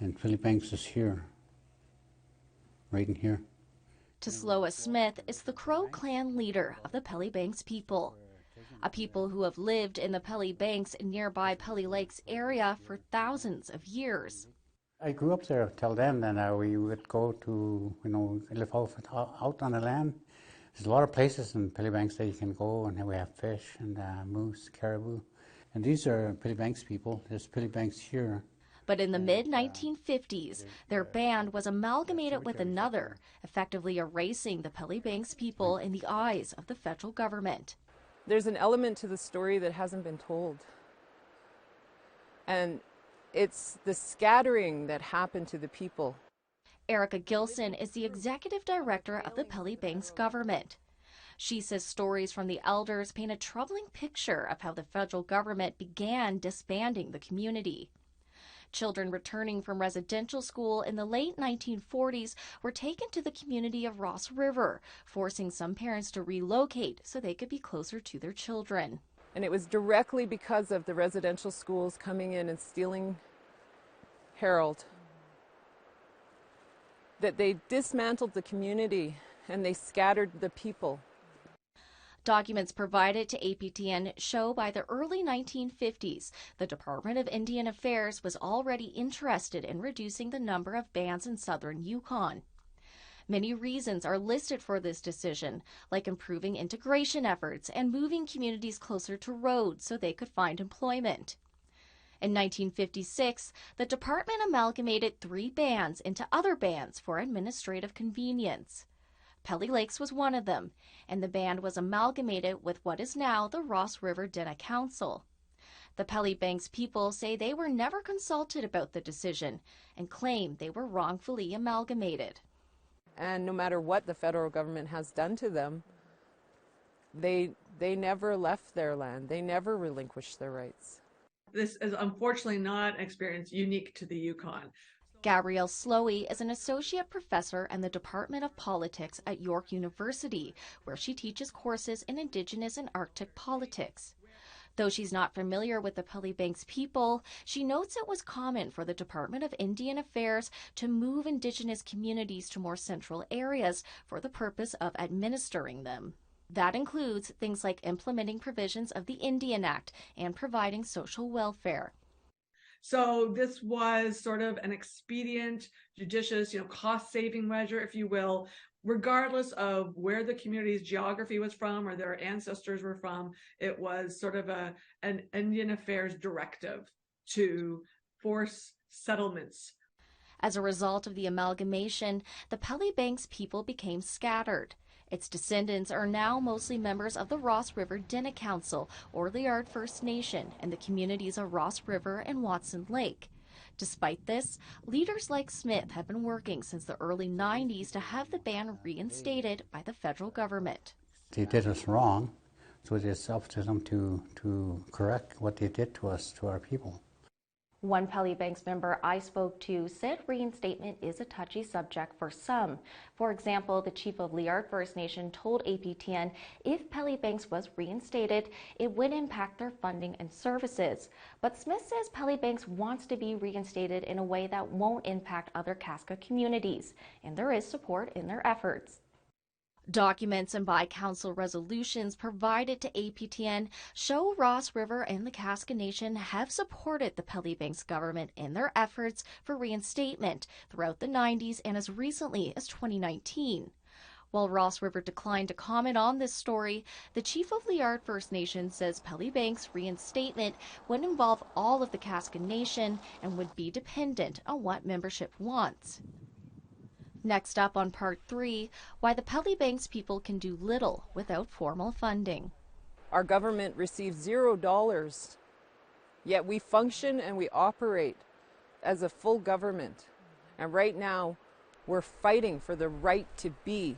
And Pelly Banks is here, right in here. Tesloa Smith is the Crow clan leader of the Pelly Banks people, a people who have lived in the Pelly Banks and nearby Pelly Lakes area for thousands of years. I grew up there. Till then, and we would go to, live out on the land. There's a lot of places in Pelly Banks that you can go, and we have fish and moose, caribou. And these are Pelly Banks people. There's Pelly Banks here. But in the mid-1950s, their band was amalgamated with another, effectively erasing the Pelly Banks people in the eyes of the federal government. There's an element to the story that hasn't been told. And it's the scattering that happened to the people. Erica Gilson is the executive director of the Pelly Banks government. She says stories from the elders paint a troubling picture of how the federal government began disbanding the community. Children returning from residential school in the late 1940s were taken to the community of Ross River, forcing some parents to relocate so they could be closer to their children. And it was directly because of the residential schools coming in and stealing Harold that they dismantled the community and they scattered the people. Documents provided to APTN show by the early 1950s, the Department of Indian Affairs was already interested in reducing the number of bands in southern Yukon. Many reasons are listed for this decision, like improving integration efforts and moving communities closer to roads so they could find employment. In 1956, the department amalgamated 3 bands into other bands for administrative convenience. Pelly Lakes was one of them, and the band was amalgamated with what is now the Ross River Dinna Council. The Pelly Banks people say they were never consulted about the decision and claim they were wrongfully amalgamated. And no matter what the federal government has done to them, they never left their land. They never relinquished their rights. This is unfortunately not an experience unique to the Yukon. Gabrielle Slowey is an associate professor in the Department of Politics at York University, where she teaches courses in Indigenous and Arctic politics. Though she's not familiar with the Pelly Banks people, she notes it was common for the Department of Indian Affairs to move Indigenous communities to more central areas for the purpose of administering them. That includes things like implementing provisions of the Indian Act and providing social welfare. So this was sort of an expedient, judicious, cost-saving measure, if you will, regardless of where the community's geography was from or their ancestors were from. It was sort of an Indian Affairs directive to force settlements. As a result of the amalgamation, the Pelly Banks people became scattered. Its descendants are now mostly members of the Ross River Dinna Council, or Liard First Nation, and the communities of Ross River and Watson Lake. Despite this, leaders like Smith have been working since the early 90s to have the ban reinstated by the federal government. They did us wrong, so it's up to them to correct what they did to us, to our people. One Pelly Banks member I spoke to said reinstatement is a touchy subject for some. For example, the chief of Liard First Nation told APTN if Pelly Banks was reinstated, it would impact their funding and services. But Smith says Pelly Banks wants to be reinstated in a way that won't impact other Kaska communities, and there is support in their efforts. Documents and by-council resolutions provided to APTN show Ross River and the Kaska Nation have supported the Pelly Banks government in their efforts for reinstatement throughout the 90s and as recently as 2019. While Ross River declined to comment on this story, the chief of Liard First Nation says Pelly Banks reinstatement would involve all of the Kaska Nation and would be dependent on what membership wants. Next up on Part 3, why the Pelly Banks people can do little without formal funding. Our government receives $0, yet we function and we operate as a full government. And right now, we're fighting for the right to be